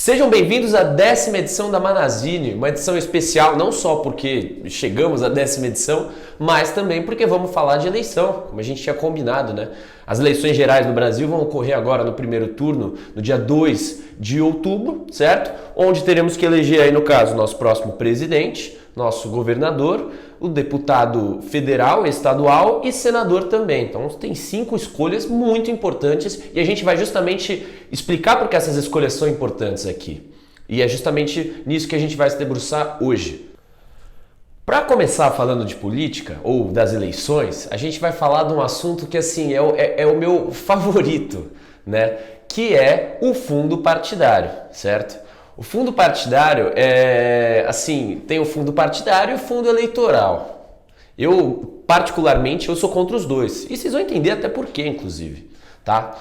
Sejam bem-vindos à 10ª edição da Manazine, uma edição especial não só porque chegamos à 10ª edição, mas também porque vamos falar de eleição, como a gente tinha combinado, né? As eleições gerais no Brasil vão ocorrer agora no primeiro turno, no dia 2 de outubro, certo? Onde teremos que eleger aí, no caso, nosso próximo presidente, nosso governador, o deputado federal, estadual e senador também. Então tem 5 escolhas muito importantes e a gente vai justamente explicar por que essas escolhas são importantes aqui. E é justamente nisso que a gente vai se debruçar hoje. Para começar falando de política ou das eleições, a gente vai falar de um assunto que assim é o meu favorito, né? Que é o fundo partidário, certo? O fundo partidário tem o fundo partidário e o fundo eleitoral. Eu, particularmente, eu sou contra os dois. E vocês vão entender até por quê, inclusive, tá?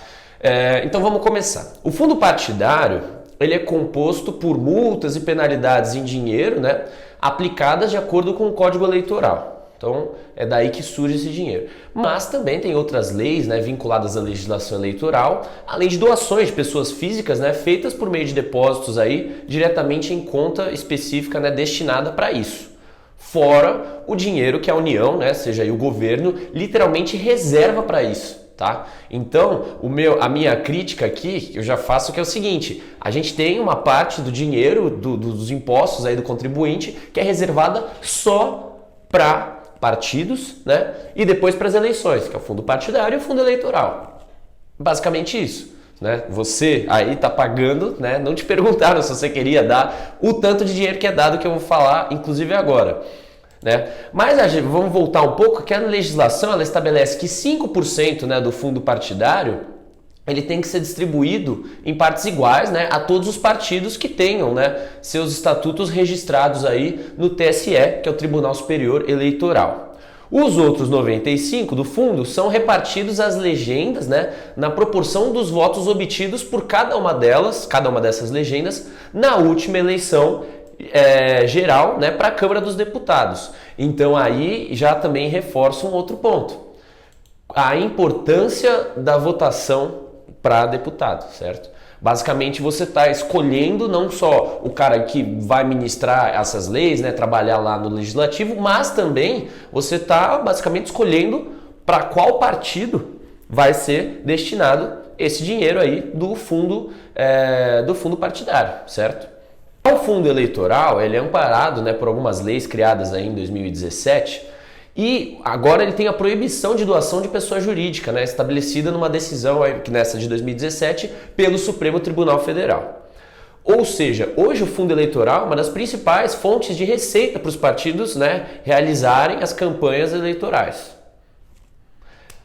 Então vamos começar. O fundo partidário, ele é composto por multas e penalidades em dinheiro, né? Aplicadas de acordo com o Código Eleitoral. Então, é daí que surge esse dinheiro. Mas também tem outras leis, né, vinculadas à legislação eleitoral, além de doações de pessoas físicas, né, feitas por meio de depósitos aí, diretamente em conta específica, né, destinada para isso. Fora o dinheiro que a União, né, seja aí o governo, literalmente reserva para isso. Tá? Então, a minha crítica aqui, que eu já faço, que é o seguinte: a gente tem uma parte do dinheiro, dos impostos aí do contribuinte, que é reservada só para partidos, né? E depois para as eleições, que é o fundo partidário e o fundo eleitoral. Basicamente isso, né? Você aí tá pagando, né? Não te perguntaram se você queria dar o tanto de dinheiro que é dado, que eu vou falar, inclusive agora, né? Mas vamos voltar um pouco, que a legislação ela estabelece que 5%, né, do fundo partidário ele tem que ser distribuído em partes iguais, né, a todos os partidos que tenham, né, seus estatutos registrados aí no TSE, que é o Tribunal Superior Eleitoral. Os outros 95% do fundo são repartidos às legendas, né, na proporção dos votos obtidos por cada uma dessas legendas, na última eleição geral, né, para a Câmara dos Deputados. Então aí já também reforça um outro ponto: a importância da votação para deputado, certo? Basicamente você está escolhendo não só o cara que vai ministrar essas leis, né, trabalhar lá no legislativo, mas também você está basicamente escolhendo para qual partido vai ser destinado esse dinheiro aí do fundo partidário, certo? O fundo eleitoral ele é amparado, né, por algumas leis criadas aí em 2017. E agora ele tem a proibição de doação de pessoa jurídica, né, estabelecida numa decisão, nessa de 2017, pelo Supremo Tribunal Federal. Ou seja, hoje o fundo eleitoral é uma das principais fontes de receita para os partidos, né, realizarem as campanhas eleitorais.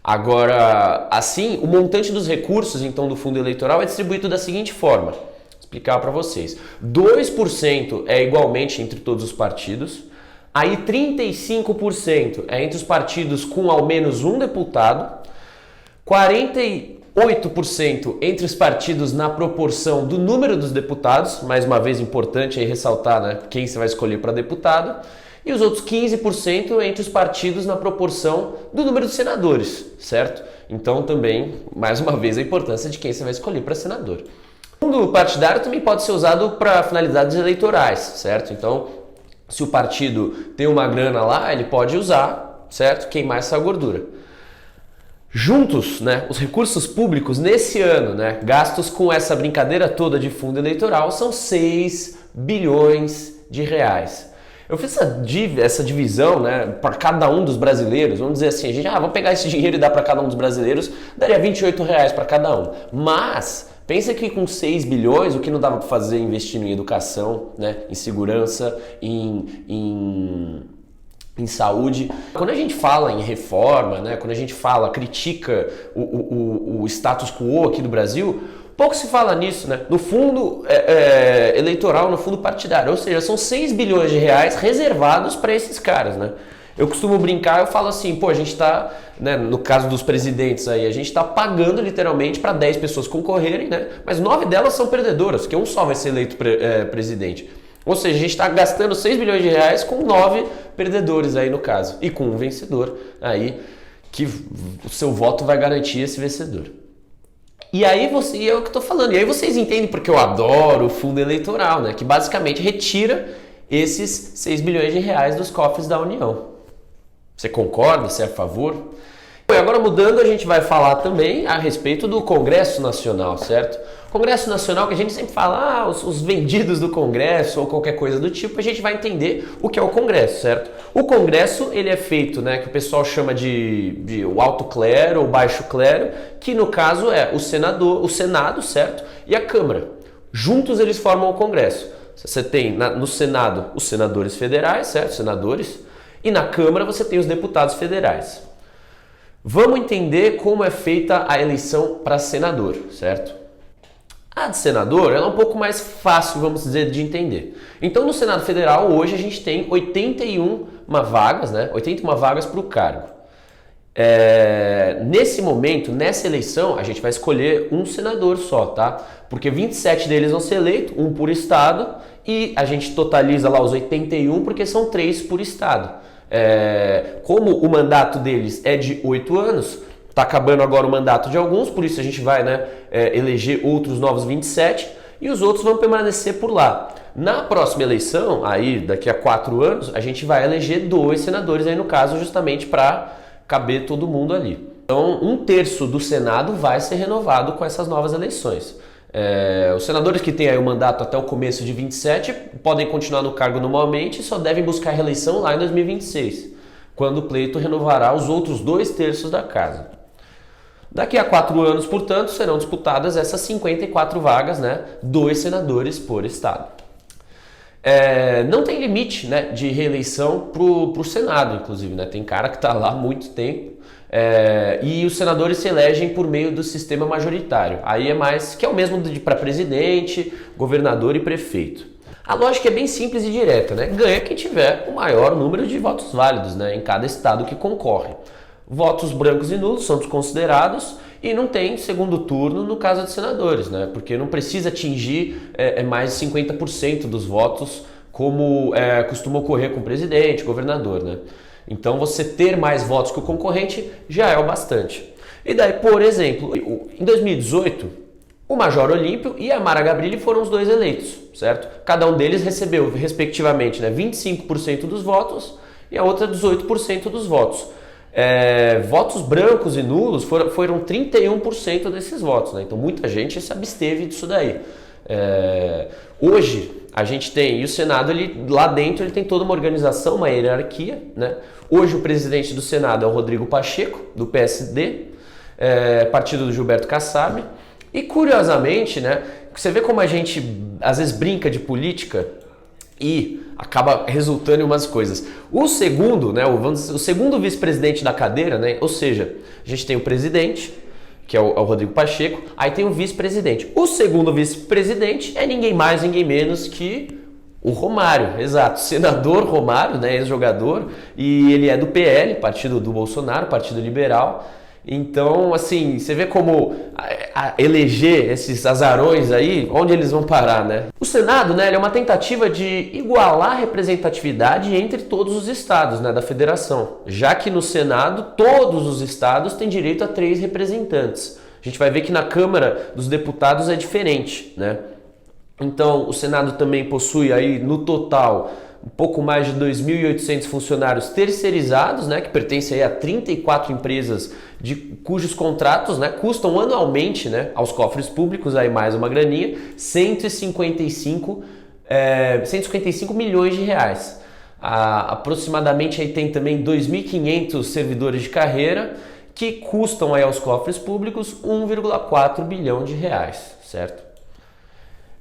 Agora, assim, o montante dos recursos então do fundo eleitoral é distribuído da seguinte forma: vou explicar para vocês. 2% é igualmente entre todos os partidos. Aí 35% é entre os partidos com ao menos um deputado, 48% entre os partidos na proporção do número dos deputados, mais uma vez importante aí ressaltar, né, quem você vai escolher para deputado, e os outros 15% entre os partidos na proporção do número de senadores, certo? Então também, mais uma vez, a importância de quem você vai escolher para senador. O fundo partidário também pode ser usado para finalidades eleitorais, certo? Então, se o partido tem uma grana lá, ele pode usar, certo? Queimar essa gordura. Juntos, né, os recursos públicos nesse ano, né, gastos com essa brincadeira toda de fundo eleitoral, são 6 bilhões de reais. Eu fiz essa divisão, né, para cada um dos brasileiros. Vamos dizer assim, vamos pegar esse dinheiro e dar para cada um dos brasileiros, daria R$ 28 para cada um. Mas pensa que com 6 bilhões, o que não dava para fazer investindo em educação, né, em segurança, em saúde. Quando a gente fala em reforma, né, quando a gente critica o status quo aqui do Brasil, pouco se fala nisso, né? No fundo eleitoral, no fundo partidário. Ou seja, são 6 bilhões de reais reservados para esses caras, né? Eu costumo brincar, eu falo assim, a gente está, né, no caso dos presidentes aí, a gente está pagando literalmente para 10 pessoas concorrerem, né? Mas 9 delas são perdedoras, porque um só vai ser eleito presidente. Ou seja, a gente está gastando 6 bilhões de reais com 9 perdedores aí no caso. E com um vencedor aí, que o seu voto vai garantir esse vencedor. E aí e é o que eu tô falando. E aí vocês entendem porque eu adoro o fundo eleitoral, né? Que basicamente retira esses 6 bilhões de reais dos cofres da União. Você concorda? Você é a favor? E agora mudando, a gente vai falar também a respeito do Congresso Nacional, certo? Congresso Nacional, que a gente sempre fala, os vendidos do Congresso ou qualquer coisa do tipo, a gente vai entender o que é o Congresso, certo? O Congresso, ele é feito, né, que o pessoal chama de o alto clero ou baixo clero, que no caso é o Senado, certo? E a Câmara. Juntos eles formam o Congresso. Você tem no Senado os senadores federais, certo? Senadores. E na Câmara você tem os deputados federais. Vamos entender como é feita a eleição para senador, certo? A de senador ela é um pouco mais fácil, vamos dizer, de entender. Então, no Senado Federal, hoje a gente tem 81 vagas, né? 81 vagas para o cargo. Nesse momento, nessa eleição, a gente vai escolher um senador só, tá? Porque 27 deles vão ser eleitos, um por estado, e a gente totaliza lá os 81 porque são 3 por estado. Como o mandato deles é de 8 anos, está acabando agora o mandato de alguns, por isso a gente vai, né, eleger outros novos 27 e os outros vão permanecer por lá. Na próxima eleição, aí daqui a 4 anos, a gente vai eleger 2 senadores, aí no caso justamente para caber todo mundo ali. Então 1/3 do Senado vai ser renovado com essas novas eleições. Os senadores que têm aí o mandato até o começo de 27 podem continuar no cargo normalmente e só devem buscar reeleição lá em 2026, quando o pleito renovará os outros 2/3 da casa. Daqui a 4 anos, portanto, serão disputadas essas 54 vagas, né? 2 senadores por estado. Não tem limite, né, de reeleição para o Senado, inclusive, né? Tem cara que está lá há muito tempo. E os senadores se elegem por meio do sistema majoritário. Aí é mais, que é o mesmo para presidente, governador e prefeito. A lógica é bem simples e direta, né? Ganha quem tiver o maior número de votos válidos, né, em cada estado que concorre. Votos brancos e nulos são desconsiderados e não tem segundo turno no caso de senadores, né? Porque não precisa atingir mais de 50% dos votos, como costuma ocorrer com o presidente, governador, né? Então você ter mais votos que o concorrente já é o bastante. E daí, por exemplo, em 2018, o Major Olímpio e a Mara Gabrilli foram os 2 eleitos, certo? Cada um deles recebeu, respectivamente, né, 25% dos votos e a outra 18% dos votos. Votos brancos e nulos foram 31% desses votos, né? Então muita gente se absteve disso daí. Hoje a gente tem, e o Senado, lá dentro ele tem toda uma organização, uma hierarquia, né? Hoje o presidente do Senado é o Rodrigo Pacheco, do PSD, partido do Gilberto Kassab. E curiosamente, né, você vê como a gente às vezes brinca de política e acaba resultando em umas coisas. O segundo, né, o segundo vice-presidente da cadeira, né, ou seja, a gente tem o presidente, que é o Rodrigo Pacheco, aí tem o vice-presidente. O segundo vice-presidente é ninguém mais, ninguém menos que o Romário, exato, senador Romário, né, ex-jogador, e ele é do PL, partido do Bolsonaro, Partido Liberal. Então, assim, você vê como eleger esses azarões aí, onde eles vão parar, né? O Senado, né, ele é uma tentativa de igualar a representatividade entre todos os estados, né, da federação, já que no Senado todos os estados têm direito a 3 representantes. A gente vai ver que na Câmara dos Deputados é diferente, né? Então, o Senado também possui aí, no total, um pouco mais de 2.800 funcionários terceirizados, né, que pertencem aí a 34 empresas cujos contratos, né, custam anualmente, né, aos cofres públicos, aí mais uma graninha, 155 milhões de reais. Aproximadamente aí tem também 2.500 servidores de carreira que custam aí aos cofres públicos 1,4 bilhão de reais, certo?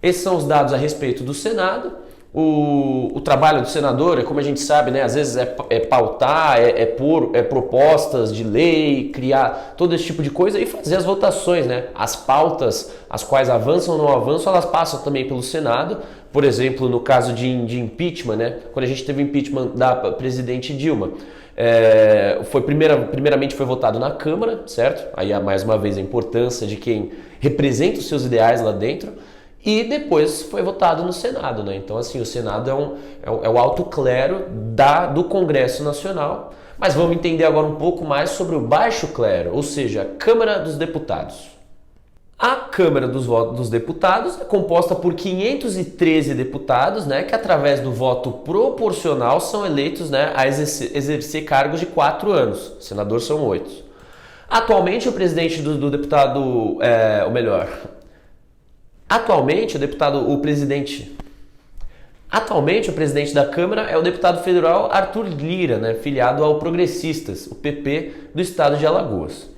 Esses são os dados a respeito do Senado. O trabalho do senador, como a gente sabe, né, às vezes pautar, pôr propostas de lei, criar todo esse tipo de coisa e fazer as votações, né? As pautas, as quais avançam ou não avançam, elas passam também pelo Senado. Por exemplo, no caso de impeachment, né, quando a gente teve o impeachment da presidente Dilma, primeiramente foi votado na Câmara, certo? Aí mais uma vez a importância de quem representa os seus ideais lá dentro. E depois foi votado no Senado, né? Então, assim, o Senado é o alto clero do Congresso Nacional. Mas vamos entender agora um pouco mais sobre o baixo clero, ou seja, a Câmara dos Deputados. A Câmara dos Deputados é composta por 513 deputados, né, que através do voto proporcional são eleitos, né, a exercer cargos de 4 anos. Senadores são 8. Atualmente o presidente do deputado, atualmente o presidente da Câmara é o deputado federal Arthur Lira, né, filiado ao Progressistas, o PP do estado de Alagoas.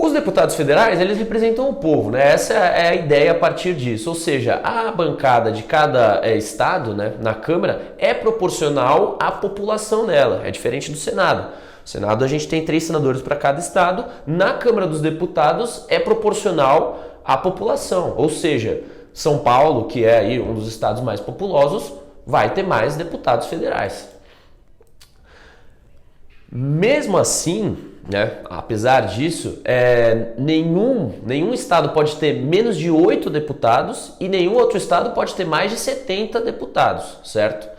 Os deputados federais, eles representam o povo, né? Essa é a ideia a partir disso, ou seja, a bancada de cada estado, né, na Câmara é proporcional à população dela, é diferente do Senado. No Senado a gente tem 3 senadores para cada estado, na Câmara dos Deputados é proporcional à população, ou seja, São Paulo, que é aí um dos estados mais populosos, vai ter mais deputados federais. Mesmo assim, né, apesar disso, nenhum estado pode ter menos de 8 deputados e nenhum outro estado pode ter mais de 70 deputados, certo?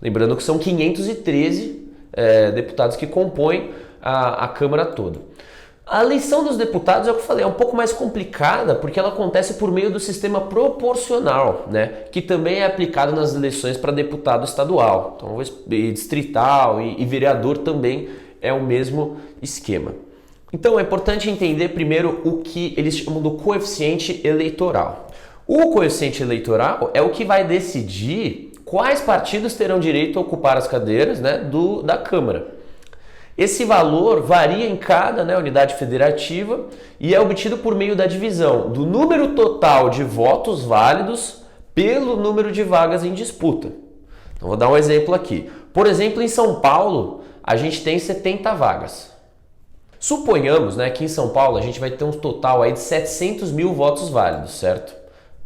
Lembrando que são 513 deputados que compõem a Câmara toda. A eleição dos deputados, é o que eu falei, é um pouco mais complicada porque ela acontece por meio do sistema proporcional, né, que também é aplicado nas eleições para deputado estadual. Então, distrital e vereador também é o mesmo esquema. Então, é importante entender primeiro o que eles chamam do coeficiente eleitoral. O coeficiente eleitoral é o que vai decidir quais partidos terão direito a ocupar as cadeiras, né, da Câmara. Esse valor varia em cada, né, unidade federativa e é obtido por meio da divisão do número total de votos válidos pelo número de vagas em disputa. Então, vou dar um exemplo aqui. Por exemplo, em São Paulo, a gente tem 70 vagas. Suponhamos, né, que em São Paulo a gente vai ter um total aí de 700 mil votos válidos, certo?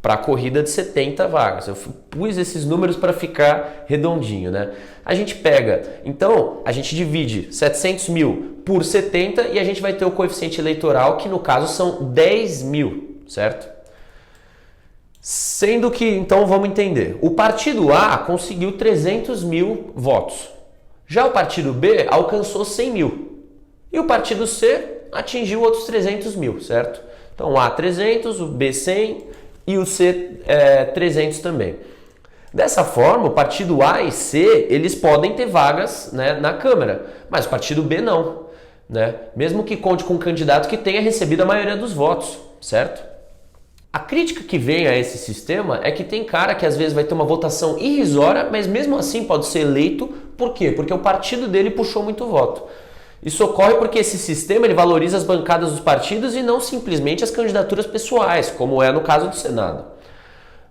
Para a corrida de 70 vagas. Eu pus esses números para ficar redondinho, né? A gente pega, então, a gente divide 700 mil por 70 e a gente vai ter o coeficiente eleitoral, que no caso são 10 mil, certo? Sendo que, então, vamos entender. O partido A conseguiu 300 mil votos. Já o partido B alcançou 100 mil. E o partido C atingiu outros 300 mil, certo? Então, o A 300, o B 100 e o C 300 também. Dessa forma, o partido A e C, eles podem ter vagas, né, na Câmara, mas o partido B não, né? Mesmo que conte com um candidato que tenha recebido a maioria dos votos, certo? A crítica que vem a esse sistema é que tem cara que às vezes vai ter uma votação irrisória, mas mesmo assim pode ser eleito. Por quê? Porque o partido dele puxou muito voto. Isso ocorre porque esse sistema ele valoriza as bancadas dos partidos e não simplesmente as candidaturas pessoais, como é no caso do Senado.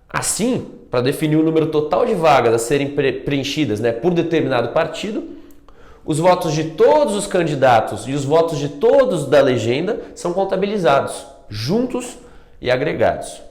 Assim, para definir o número total de vagas a serem preenchidas, né, por determinado partido, os votos de todos os candidatos e os votos de todos da legenda são contabilizados, juntos e agregados.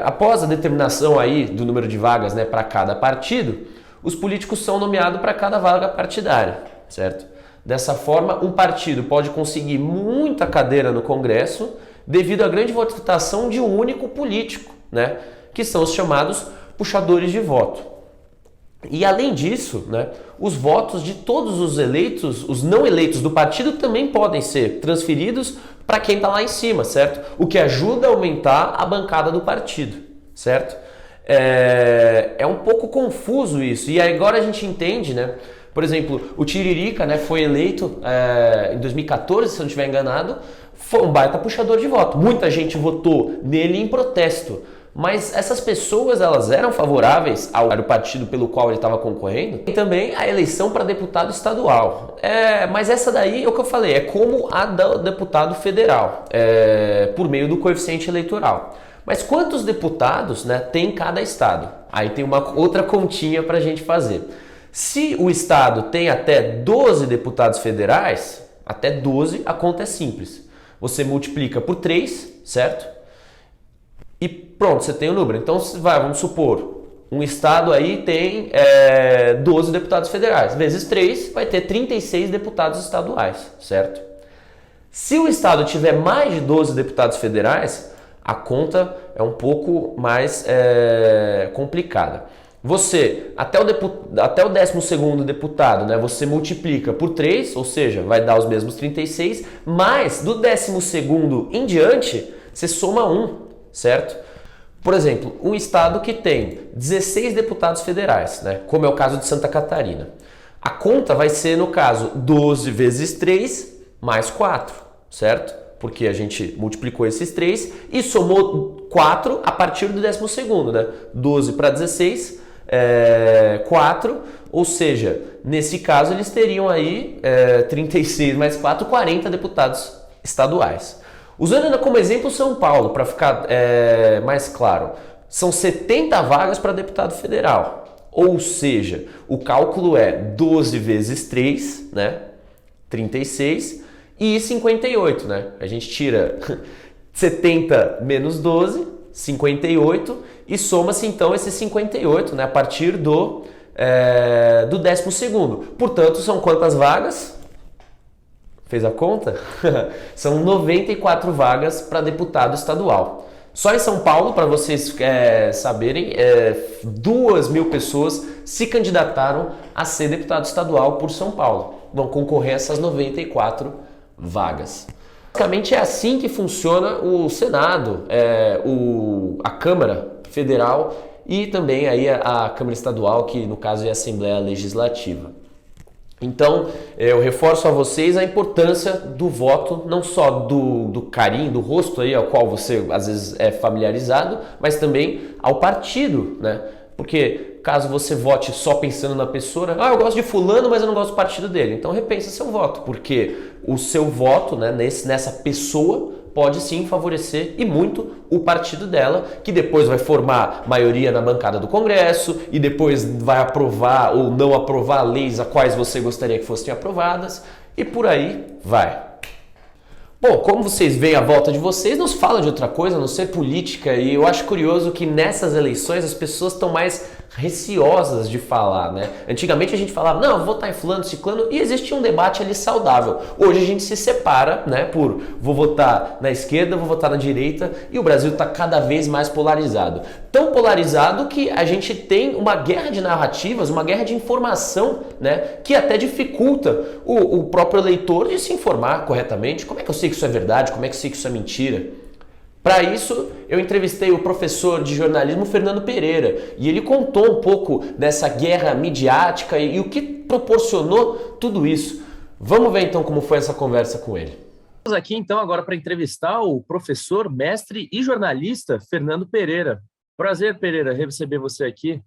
Após a determinação aí do número de vagas, né, para cada partido, os políticos são nomeados para cada vaga partidária, certo? Dessa forma, um partido pode conseguir muita cadeira no Congresso devido à grande votação de um único político, né, que são os chamados puxadores de voto. E além disso, né, os votos de todos os eleitos, os não eleitos do partido também podem ser transferidos para quem está lá em cima, certo? O que ajuda a aumentar a bancada do partido, certo? É um pouco confuso isso. E agora a gente entende, né? Por exemplo, o Tiririca, né, foi eleito em 2014, se eu não estiver enganado, foi um baita puxador de voto. Muita gente votou nele em protesto. Mas essas pessoas, elas eram favoráveis ao partido pelo qual ele estava concorrendo e também a eleição para deputado estadual. Mas essa daí é o que eu falei, é como a do deputado federal, por meio do coeficiente eleitoral. Mas quantos deputados, né, tem cada estado? Aí tem uma outra continha para a gente fazer. Se o estado tem até 12 deputados federais, até 12, a conta é simples. Você multiplica por 3, certo? E pronto, você tem o número. Então, vamos supor, um estado aí tem 12 deputados federais. Vezes 3, vai ter 36 deputados estaduais, certo? Se o estado tiver mais de 12 deputados federais, a conta é um pouco mais complicada. Você, até o 12º deputado, né, você multiplica por 3, ou seja, vai dar os mesmos 36, mas do 12º em diante, você soma um, certo? Por exemplo, um estado que tem 16 deputados federais, né? Como é o caso de Santa Catarina. A conta vai ser, no caso, 12 vezes 3 mais 4, certo? Porque a gente multiplicou esses 3 e somou 4 a partir do 12º, né? 12 para 16, 4, ou seja, nesse caso eles teriam aí 36 mais 4, 40 deputados estaduais. Usando ainda como exemplo São Paulo, para ficar mais claro, são 70 vagas para deputado federal. Ou seja, o cálculo é 12 vezes 3, né? 36 e 58, né? A gente tira 70 menos 12, 58 e soma-se então esse 58, né? A partir do 12º. Portanto, são quantas vagas? Fez a conta? São 94 vagas para deputado estadual. Só em São Paulo, para vocês saberem, 2.000 pessoas se candidataram a ser deputado estadual por São Paulo. Vão concorrer a essas 94 vagas. Basicamente é assim que funciona o Senado, a Câmara Federal e também aí a Câmara Estadual, que no caso é a Assembleia Legislativa. Então, eu reforço a vocês a importância do voto, não só do carinho, do rosto aí ao qual você às vezes é familiarizado, mas também ao partido, né? Porque caso você vote só pensando na pessoa, eu gosto de fulano, mas eu não gosto do partido dele. Então repensa seu voto, porque o seu voto, né, nessa pessoa pode sim favorecer e muito o partido dela, que depois vai formar maioria na bancada do Congresso e depois vai aprovar ou não aprovar leis a quais você gostaria que fossem aprovadas e por aí vai. Bom, como vocês veem a volta de vocês, não se fala de outra coisa a não ser política e eu acho curioso que nessas eleições as pessoas estão mais receosas de falar, né? Antigamente a gente falava, não, vou votar em fulano, ciclano, e existia um debate ali saudável. Hoje a gente se separa, né, por vou votar na esquerda, vou votar na direita, e o Brasil está cada vez mais polarizado. Tão polarizado que a gente tem uma guerra de narrativas, uma guerra de informação, né, que até dificulta o próprio eleitor de se informar corretamente. Como é que eu sei que isso é verdade? Como é que eu sei que isso é mentira? Para isso, eu entrevistei o professor de jornalismo Fernando Pereira e ele contou um pouco dessa guerra midiática e o que proporcionou tudo isso. Vamos ver então como foi essa conversa com ele. Estamos aqui então agora para entrevistar o professor, mestre e jornalista Fernando Pereira. Prazer, Pereira, receber você aqui.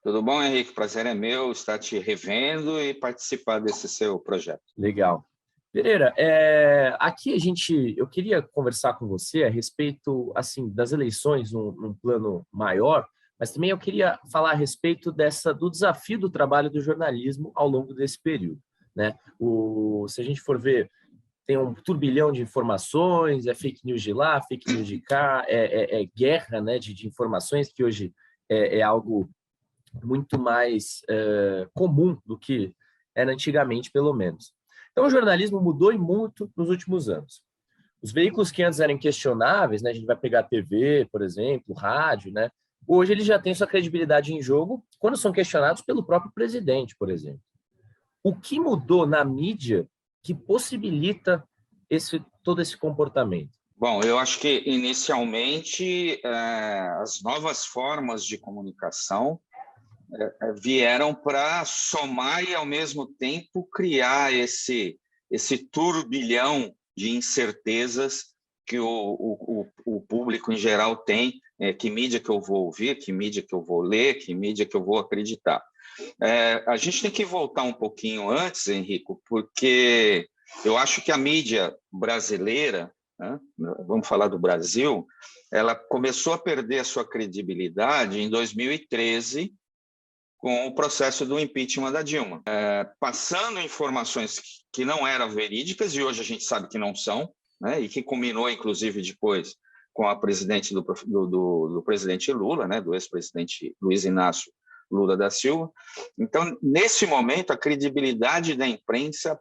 Tudo bom, Henrique? Prazer é meu estar te revendo e participar desse seu projeto. Legal. Pereira, aqui eu queria conversar com você a respeito assim das eleições num plano maior, mas também eu queria falar a respeito do desafio do trabalho do jornalismo ao longo desse período, né? Se a gente for ver, tem um turbilhão de informações, é fake news de lá, fake news de cá, guerra, né, de informações que hoje é algo muito mais comum do que era antigamente, pelo menos. Então, o jornalismo mudou e muito nos últimos anos. Os veículos que antes eram questionáveis, né, a gente vai pegar a TV, por exemplo, rádio, né, hoje eles já têm sua credibilidade em jogo quando são questionados pelo próprio presidente, por exemplo. O que mudou na mídia que possibilita todo esse comportamento? Bom, eu acho que, inicialmente, as novas formas de comunicação vieram para somar e, ao mesmo tempo, criar esse turbilhão de incertezas que o público em geral tem, que mídia que eu vou ouvir, que mídia que eu vou ler, que mídia que eu vou acreditar. A gente tem que voltar um pouquinho antes, Henrico, porque eu acho que a mídia brasileira, né, vamos falar do Brasil, ela começou a perder a sua credibilidade em 2013, com o processo do impeachment da Dilma, passando informações que não eram verídicas, e hoje a gente sabe que não são, né, e que culminou, inclusive, depois com a presidente do presidente Lula, né, do ex-presidente Luiz Inácio Lula da Silva. Então, nesse momento, a credibilidade da imprensa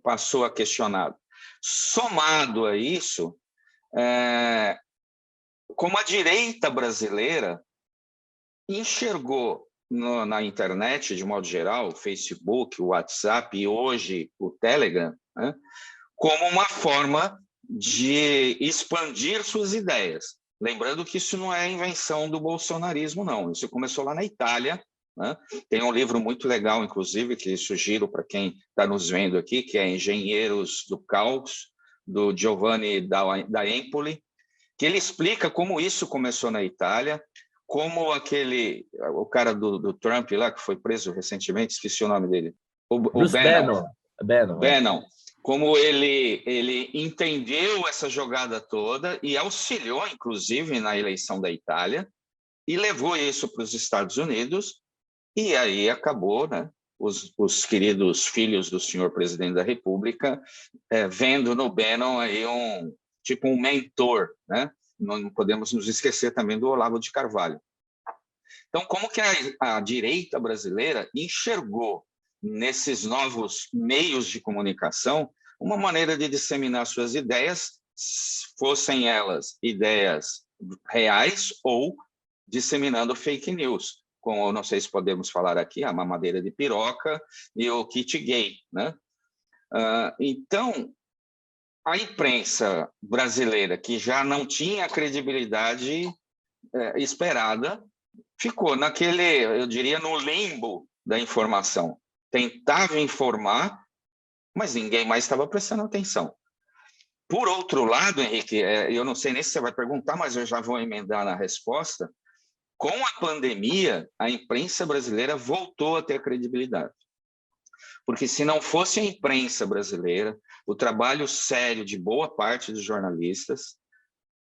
passou a questionar. Somado a isso, como a direita brasileira enxergou na internet, de modo geral, o Facebook, o WhatsApp e hoje o Telegram, né, como uma forma de expandir suas ideias. Lembrando que isso não é invenção do bolsonarismo, não. Isso começou lá na Itália, né? Tem um livro muito legal, inclusive, que sugiro para quem está nos vendo aqui, que é Engenheiros do Caos, do Giovanni da Empoli, que ele explica como isso começou na Itália, como o cara do Trump lá, que foi preso recentemente, esqueci o nome dele, o Bruce Bannon. Bannon. Como ele entendeu essa jogada toda e auxiliou, inclusive, na eleição da Itália, e levou isso para os Estados Unidos, e aí acabou, né? Os queridos filhos do senhor presidente da República vendo no Bannon aí um mentor, né? Não podemos nos esquecer também do Olavo de Carvalho. Então, como que a direita brasileira enxergou nesses novos meios de comunicação uma maneira de disseminar suas ideias, fossem elas ideias reais ou disseminando fake news, como não sei se podemos falar aqui, a mamadeira de piroca e o kit gay, né? Então, a imprensa brasileira, que já não tinha a credibilidade esperada, ficou eu diria, no limbo da informação. Tentava informar, mas ninguém mais estava prestando atenção. Por outro lado, Henrique, eu não sei nem se você vai perguntar, mas eu já vou emendar na resposta. Com a pandemia, a imprensa brasileira voltou a ter credibilidade. Porque se não fosse a imprensa brasileira, o trabalho sério de boa parte dos jornalistas,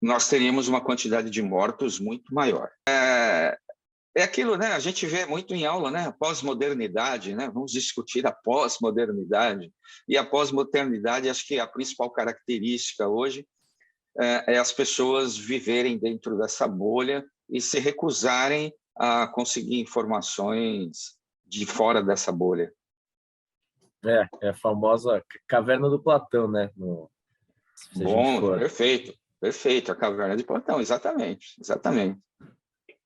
nós teríamos uma quantidade de mortos muito maior. É aquilo, né? A gente vê muito em aula, né? Pós-modernidade, né? Vamos discutir a pós-modernidade. E a pós-modernidade, acho que a principal característica hoje é as pessoas viverem dentro dessa bolha e se recusarem a conseguir informações de fora dessa bolha. É a famosa caverna do Platão, né? Bom, perfeito. A caverna de Platão, exatamente.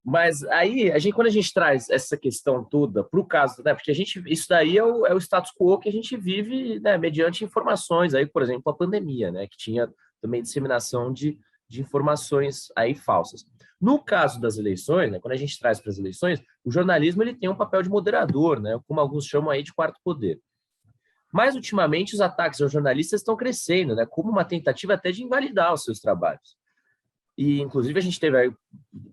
Mas aí, quando a gente traz essa questão toda para o caso, né? Porque isso daí é o status quo que a gente vive, né, mediante informações, aí, por exemplo, a pandemia, né? Que tinha também disseminação de informações aí falsas. No caso das eleições, né, quando a gente traz para as eleições, o jornalismo ele tem um papel de moderador, né? Como alguns chamam aí de quarto poder. Mas, ultimamente, os ataques aos jornalistas estão crescendo, né? Como uma tentativa até de invalidar os seus trabalhos. E, inclusive, a gente teve aí o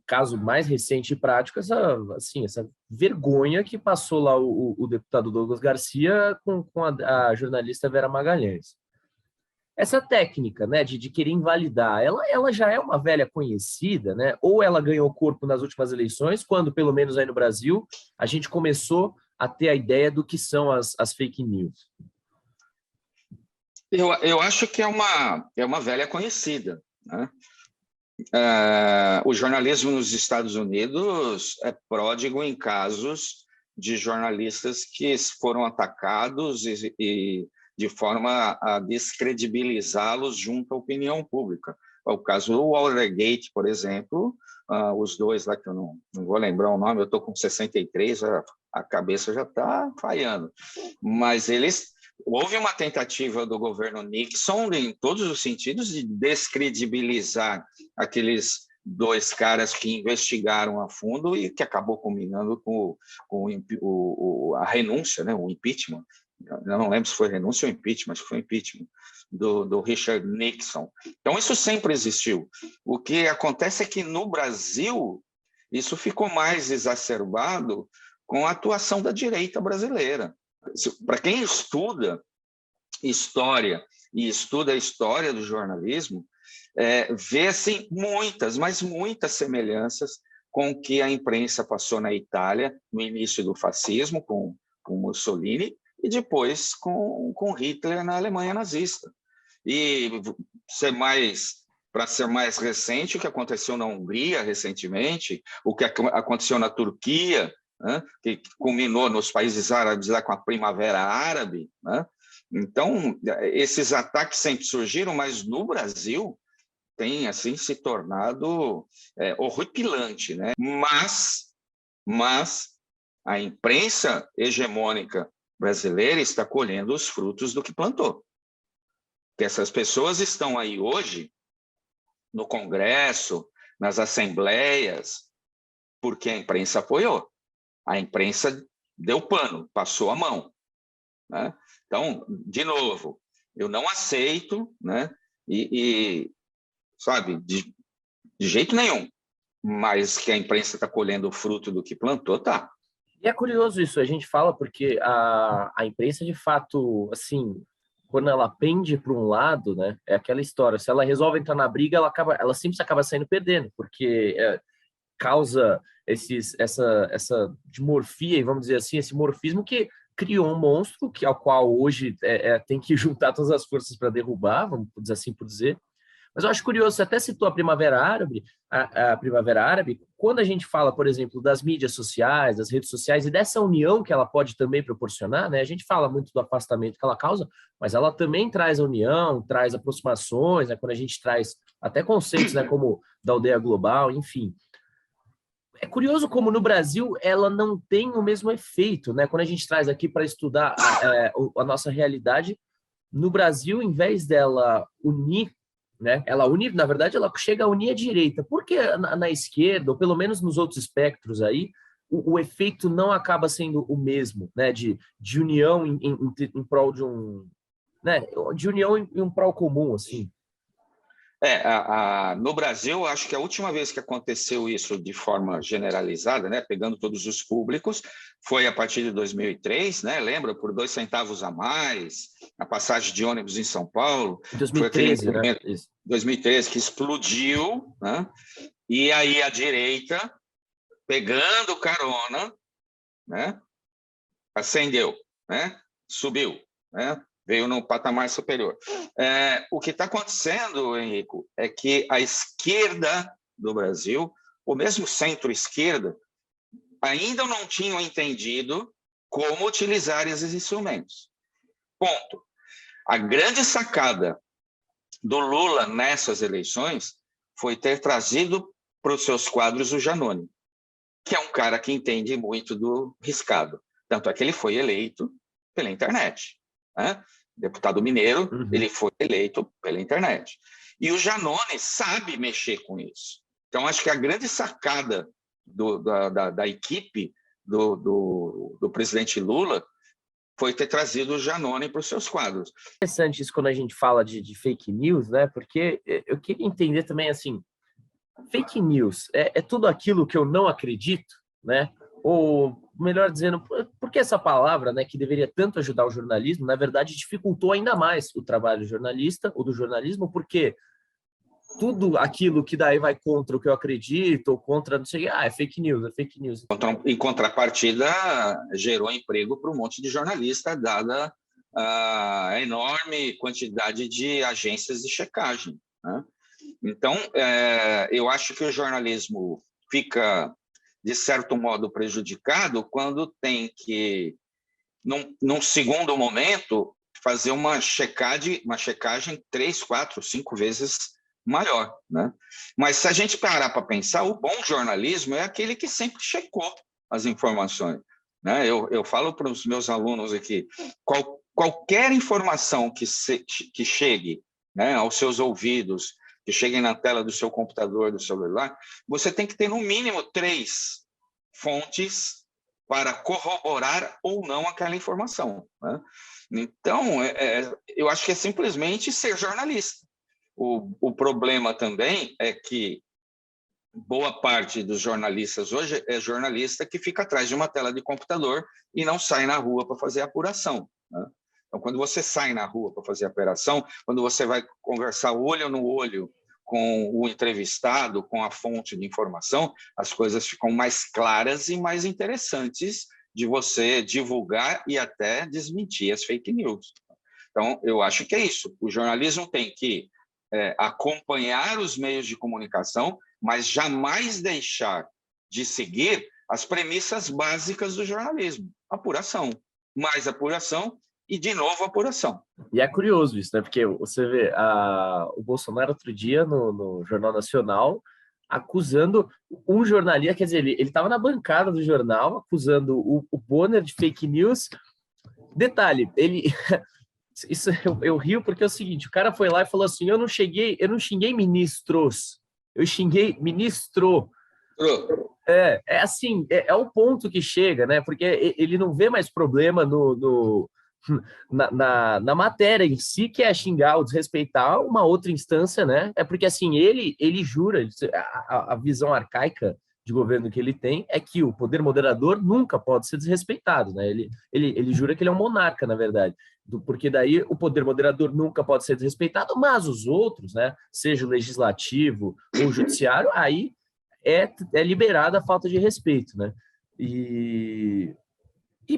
caso mais recente e prático, essa vergonha que passou lá o deputado Douglas Garcia com a jornalista Vera Magalhães. Essa técnica, né, de querer invalidar, ela já é uma velha conhecida, né? Ou ela ganhou corpo nas últimas eleições, quando, pelo menos aí no Brasil, a gente começou a ter a ideia do que são as fake news. Eu acho que é uma velha conhecida, né? O jornalismo nos Estados Unidos é pródigo em casos de jornalistas que foram atacados e de forma a descredibilizá-los junto à opinião pública. O caso do Watergate, por exemplo, os dois lá, que eu não vou lembrar o nome, eu estou com 63, a cabeça já está falhando, mas houve uma tentativa do governo Nixon, em todos os sentidos, de descredibilizar aqueles dois caras que investigaram a fundo e que acabou culminando com a renúncia, né, o impeachment. Eu não lembro se foi renúncia ou impeachment, acho que foi impeachment, do Richard Nixon. Então, isso sempre existiu. O que acontece é que, no Brasil, isso ficou mais exacerbado com a atuação da direita brasileira. Para quem estuda história e estuda a história do jornalismo, vê assim, muitas semelhanças com o que a imprensa passou na Itália no início do fascismo, com Mussolini, e depois com Hitler na Alemanha nazista. E para ser mais recente, o que aconteceu na Hungria recentemente, o que aconteceu na Turquia, né, que culminou nos países árabes lá com a Primavera Árabe, né? Então, esses ataques sempre surgiram, mas no Brasil tem assim se tornado horripilante, né? Mas a imprensa hegemônica brasileira está colhendo os frutos do que plantou. que essas pessoas estão aí hoje no Congresso, nas assembleias, porque a imprensa apoiou. A imprensa deu pano, passou a mão, né? Então, de novo, eu não aceito, né? Sabe, de jeito nenhum, mas que a imprensa está colhendo o fruto do que plantou, tá. E é curioso isso, a gente fala porque a imprensa, de fato, assim, quando ela pende para um lado, né, é aquela história, se ela resolve entrar na briga, ela sempre acaba saindo perdendo, porque causa essa dimorfia, e vamos dizer assim, esse morfismo que criou um monstro ao qual hoje tem que juntar todas as forças para derrubar, vamos dizer assim por dizer. Mas eu acho curioso, você até citou a Primavera Árabe, a Primavera Árabe, quando a gente fala, por exemplo, das mídias sociais, das redes sociais e dessa união que ela pode também proporcionar, né? A gente fala muito do afastamento que ela causa, mas ela também traz a união, traz aproximações, né? Quando a gente traz até conceitos, né, como da aldeia global, enfim. É curioso como no Brasil ela não tem o mesmo efeito, né? Quando a gente traz aqui para estudar a nossa realidade, no Brasil, em vez dela unir, né? Ela une, na verdade, ela chega a unir a direita. Por que na esquerda, ou pelo menos nos outros espectros aí, o efeito não acaba sendo o mesmo, né? De união em prol de um, né? De união em um prol comum, assim. No Brasil, acho que a última vez que aconteceu isso de forma generalizada, né, pegando todos os públicos, foi a partir de 2003, né, lembra? Por 2 centavos a mais, a passagem de ônibus em São Paulo. 2013, foi aquele né? Isso. 2013 que explodiu, né? E aí a direita, pegando carona, né, acendeu, né, subiu, né? Veio no patamar superior. O que está acontecendo, Henrico, é que a esquerda do Brasil, ou mesmo centro-esquerda, ainda não tinham entendido como utilizar esses instrumentos. Ponto. A grande sacada do Lula nessas eleições foi ter trazido para os seus quadros o Jannone, que é um cara que entende muito do riscado. Tanto é que ele foi eleito pela internet, né? Deputado mineiro, ele foi eleito pela internet. E o Jannone sabe mexer com isso. Então, acho que a grande sacada da equipe do presidente Lula foi ter trazido o Jannone para os seus quadros. É interessante isso quando a gente fala de fake news, né? Porque eu queria entender também, assim, fake news é tudo aquilo que eu não acredito, né? Ou, melhor dizendo, porque essa palavra, né, que deveria tanto ajudar o jornalismo, na verdade, dificultou ainda mais o trabalho do jornalista ou do jornalismo, porque tudo aquilo que daí vai contra o que eu acredito, ou contra, não sei, é fake news, é fake news. Em contrapartida, gerou emprego para um monte de jornalista, dada a enorme quantidade de agências de checagem, né? Então, eu acho que o jornalismo fica, de certo modo, prejudicado quando tem que, num segundo momento, fazer uma checagem 3, 4, 5 vezes maior, né? Mas se a gente parar para pensar, o bom jornalismo é aquele que sempre checou as informações, né? Eu falo para os meus alunos aqui, qualquer informação que chegue, né, aos seus ouvidos, que cheguem na tela do seu computador, do celular, você tem que ter no mínimo 3 fontes para corroborar ou não aquela informação, né? Então, eu acho que é simplesmente ser jornalista. O problema também é que boa parte dos jornalistas hoje é jornalista que fica atrás de uma tela de computador e não sai na rua para fazer apuração, né? Então, quando você sai na rua para fazer apuração, quando você vai conversar olho no olho com o entrevistado, com a fonte de informação, as coisas ficam mais claras e mais interessantes de você divulgar e até desmentir as fake news. Então, eu acho que é isso. O jornalismo tem que acompanhar os meios de comunicação, mas jamais deixar de seguir as premissas básicas do jornalismo. Apuração, mais apuração e, de novo, apuração. E é curioso isso, né? Porque você vê o Bolsonaro outro dia no Jornal Nacional acusando um jornalista, quer dizer, ele estava na bancada do jornal acusando o Bonner de fake news. Detalhe, ele Isso eu rio porque é o seguinte, o cara foi lá e falou assim, eu não xinguei ministros, eu xinguei ministro. É assim, é o ponto que chega, né? Porque ele não vê mais problema na matéria em si, que é xingar ou desrespeitar uma outra instância, né? É porque assim, ele jura, a visão arcaica de governo que ele tem é que o poder moderador nunca pode ser desrespeitado, né? Ele jura que ele é um monarca, na verdade, porque daí o poder moderador nunca pode ser desrespeitado, mas os outros, né? Seja o legislativo ou o judiciário, aí é liberada a falta de respeito, né? E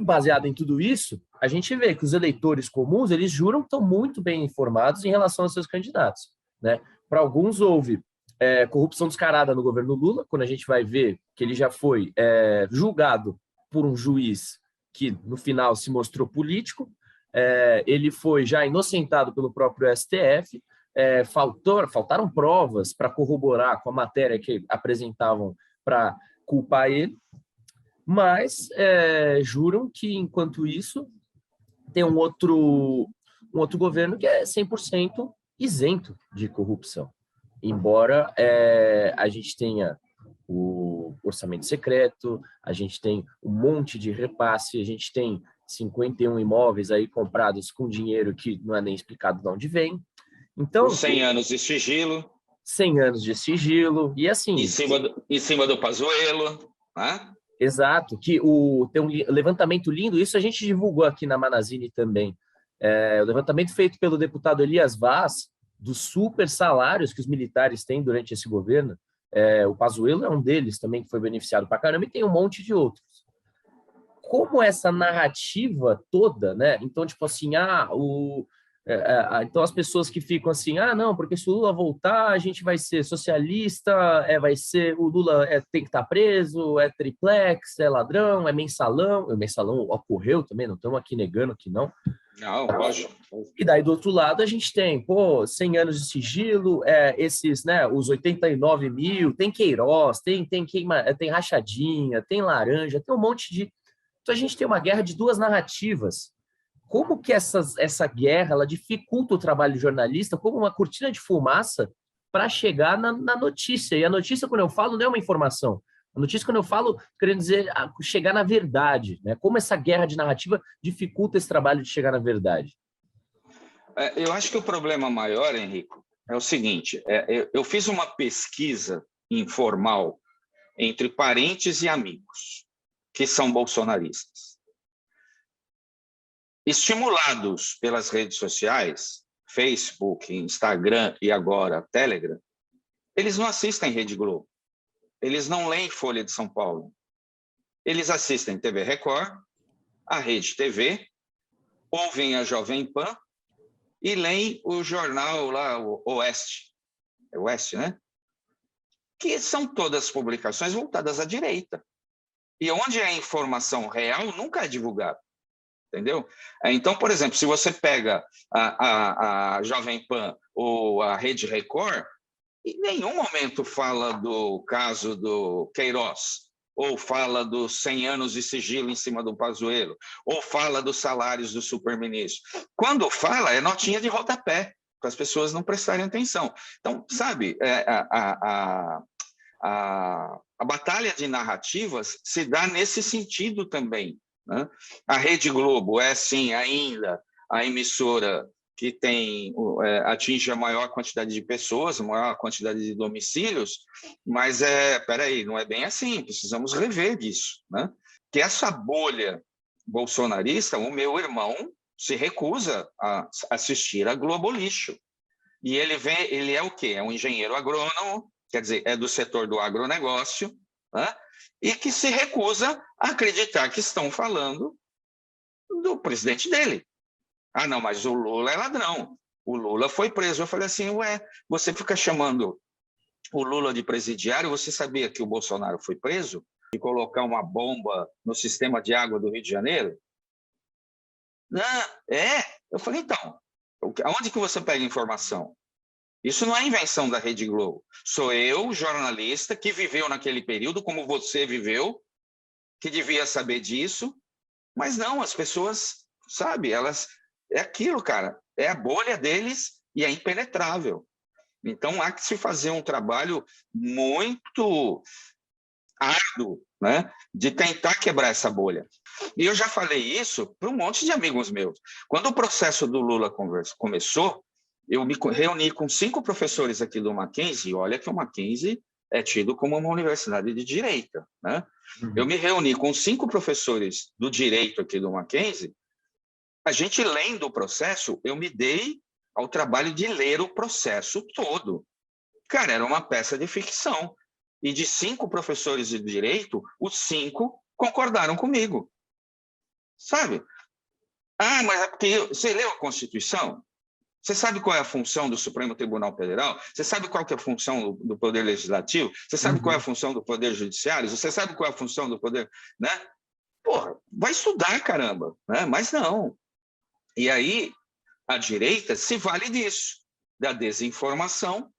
baseado em tudo isso, a gente vê que os eleitores comuns, eles juram que estão muito bem informados em relação aos seus candidatos, né? Para alguns houve corrupção descarada no governo Lula, quando a gente vai ver que ele já foi julgado por um juiz que no final se mostrou político, ele foi já inocentado pelo próprio STF, faltaram provas para corroborar com a matéria que apresentavam para culpar ele, mas juram que, enquanto isso, tem um outro governo que é 100% isento de corrupção. Embora a gente tenha o orçamento secreto, a gente tem um monte de repasse, a gente tem 51 imóveis aí comprados com dinheiro que não é nem explicado de onde vem. Então, os 100 anos de sigilo. 100 anos de sigilo, e assim... Em cima do Pazuello, né? Exato, que tem um levantamento lindo, isso a gente divulgou aqui na Manazini também. O levantamento feito pelo deputado Elias Vaz, dos super salários que os militares têm durante esse governo. O Pazuello é um deles também, que foi beneficiado pra caramba, e tem um monte de outros. Como essa narrativa toda, né? Então, tipo assim, então as pessoas que ficam assim, não, porque se o Lula voltar, a gente vai ser socialista, o Lula tem que estar preso, é triplex, é ladrão, é mensalão. O mensalão ocorreu também, não estamos aqui negando que não. Não, lógico. E daí, do outro lado, a gente tem, 100 anos de sigilo, esses, né, os 89 mil, tem Queiroz, tem rachadinha, tem laranja, tem um monte de... Então, a gente tem uma guerra de duas narrativas. Como que essa guerra ela dificulta o trabalho do jornalista como uma cortina de fumaça para chegar na notícia? E a notícia, quando eu falo, não é uma informação. A notícia, quando eu falo, querendo dizer chegar na verdade, né? Como essa guerra de narrativa dificulta esse trabalho de chegar na verdade? Eu acho que o problema maior, Henrico, é o seguinte, eu fiz uma pesquisa informal entre parentes e amigos que são bolsonaristas. Estimulados pelas redes sociais, Facebook, Instagram e agora Telegram, eles não assistem Rede Globo, eles não leem Folha de São Paulo, eles assistem TV Record, a Rede TV, ouvem a Jovem Pan e leem o jornal lá, o Oeste, é Oeste, né? Que são todas publicações voltadas à direita. E onde a informação real nunca é divulgada. Entendeu? Então, por exemplo, se você pega a Jovem Pan ou a Rede Record, em nenhum momento fala do caso do Queiroz, ou fala dos 100 anos de sigilo em cima do Pazuello, ou fala dos salários do superministro. Quando fala, é notinha de rodapé, para as pessoas não prestarem atenção. Então, sabe, a batalha de narrativas se dá nesse sentido também. Né? A Rede Globo é, sim, ainda a emissora que atinge a maior quantidade de pessoas, a maior quantidade de domicílios, mas peraí, não é bem assim, precisamos rever disso. Né? Que essa bolha bolsonarista, o meu irmão se recusa a assistir a Globo Lixo. E ele é o quê? É um engenheiro agrônomo, quer dizer, é do setor do agronegócio, né? E que se recusa a acreditar que estão falando do presidente dele. Não, mas o Lula é ladrão. O Lula foi preso. Eu falei assim, você fica chamando o Lula de presidiário, você sabia que o Bolsonaro foi preso? De colocar uma bomba no sistema de água do Rio de Janeiro? Eu falei, então, aonde que você pega informação? Isso não é invenção da Rede Globo. Sou eu, jornalista, que viveu naquele período, como você viveu, que devia saber disso, mas não, as pessoas, sabe, elas é aquilo, cara. É a bolha deles e é impenetrável. Então, há que se fazer um trabalho muito árduo, né, de tentar quebrar essa bolha. E eu já falei isso para um monte de amigos meus. Quando o processo do Lula começou, eu me reuni com 5 professores aqui do Mackenzie, e olha que o Mackenzie é tido como uma universidade de direita, né? Eu me reuni com 5 professores do direito aqui do Mackenzie. A gente lendo o processo, eu me dei ao trabalho de ler o processo todo. Cara, era uma peça de ficção. E de 5 professores de direito, os 5 concordaram comigo. Sabe? Ah, mas é porque você leu a Constituição? Você sabe qual é a função do Supremo Tribunal Federal? Você sabe qual que é a função do Poder Legislativo? Você sabe qual é a função do Poder Judiciário? Você sabe qual é a função do Poder... Né? Porra, vai estudar, caramba. Né? Mas não. E aí, a direita se vale disso, da desinformação,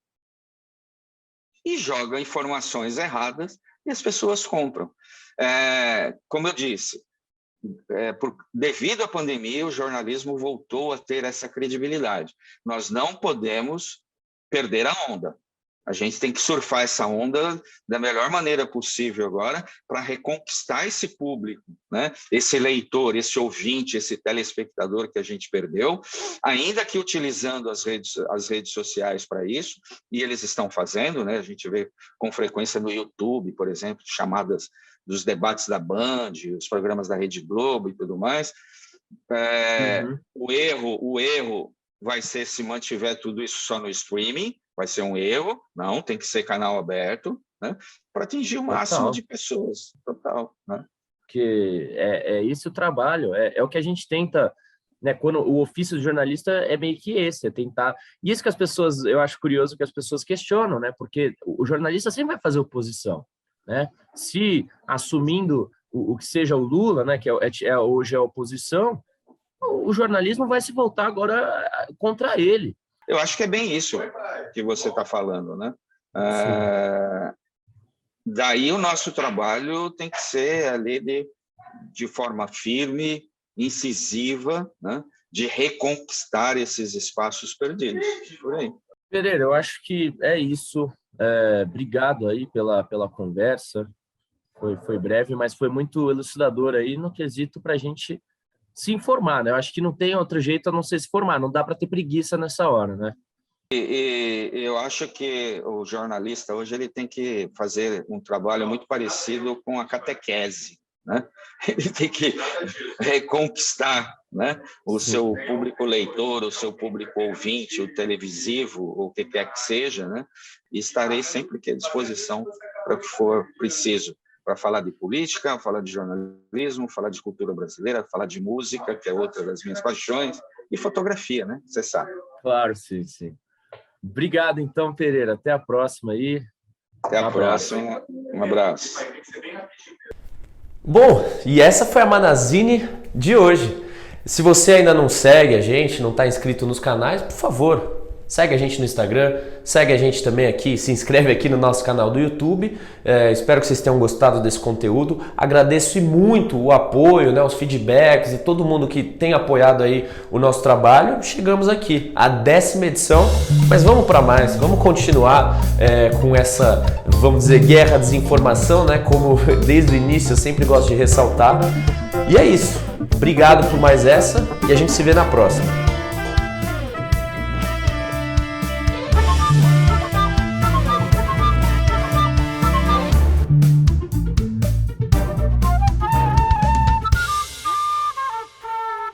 e joga informações erradas e as pessoas compram. Como eu disse, devido à pandemia, o jornalismo voltou a ter essa credibilidade. Nós não podemos perder a onda. A gente tem que surfar essa onda da melhor maneira possível agora para reconquistar esse público, né? Esse leitor, esse ouvinte, esse telespectador que a gente perdeu, ainda que utilizando as redes sociais para isso, e eles estão fazendo, né? A gente vê com frequência no YouTube, por exemplo, chamadas dos debates da Band, os programas da Rede Globo e tudo mais. O erro vai ser se mantiver tudo isso só no streaming, vai ser um erro, não, tem que ser canal aberto, né, para atingir o máximo de pessoas, total. Né? Porque é esse o trabalho, é o que a gente tenta, né, quando o ofício do jornalista é meio que esse, é tentar... E isso que as pessoas, eu acho curioso que as pessoas questionam, né, porque o jornalista sempre vai fazer oposição, né, se assumindo o que seja o Lula, né, que hoje é a oposição, o jornalismo vai se voltar agora contra ele. Eu acho que é bem isso que você está falando, né? Daí o nosso trabalho tem que ser ali de forma firme, incisiva, né? De reconquistar esses espaços perdidos. Por aí. Pereira, eu acho que é isso. Obrigado aí pela conversa. Foi breve, mas foi muito elucidador aí no quesito para a gente se informar, né? Eu acho que não tem outro jeito a não ser se formar, não dá para ter preguiça nessa hora, né? E eu acho que o jornalista hoje ele tem que fazer um trabalho muito parecido com a catequese, né? Ele tem que reconquistar, né, o seu público leitor, o seu público ouvinte, o televisivo, ou o que quer que seja, né? E estarei sempre aqui à disposição para o que for preciso. Para falar de política, falar de jornalismo, falar de cultura brasileira, falar de música, que é outra das minhas paixões, e fotografia, né? Você sabe. Claro, sim. Obrigado, então, Pereira. Até a próxima aí. Até a próxima. Um abraço. Bom, e essa foi a Manazine de hoje. Se você ainda não segue a gente, não está inscrito nos canais, por favor, segue a gente no Instagram, segue a gente também aqui, se inscreve aqui no nosso canal do YouTube. Espero que vocês tenham gostado desse conteúdo. Agradeço muito o apoio, né, os feedbacks e todo mundo que tem apoiado aí o nosso trabalho. Chegamos aqui, a 10ª edição, mas vamos para mais, vamos continuar com essa, vamos dizer, guerra à desinformação, né, como desde o início eu sempre gosto de ressaltar. E é isso. Obrigado por mais essa e a gente se vê na próxima.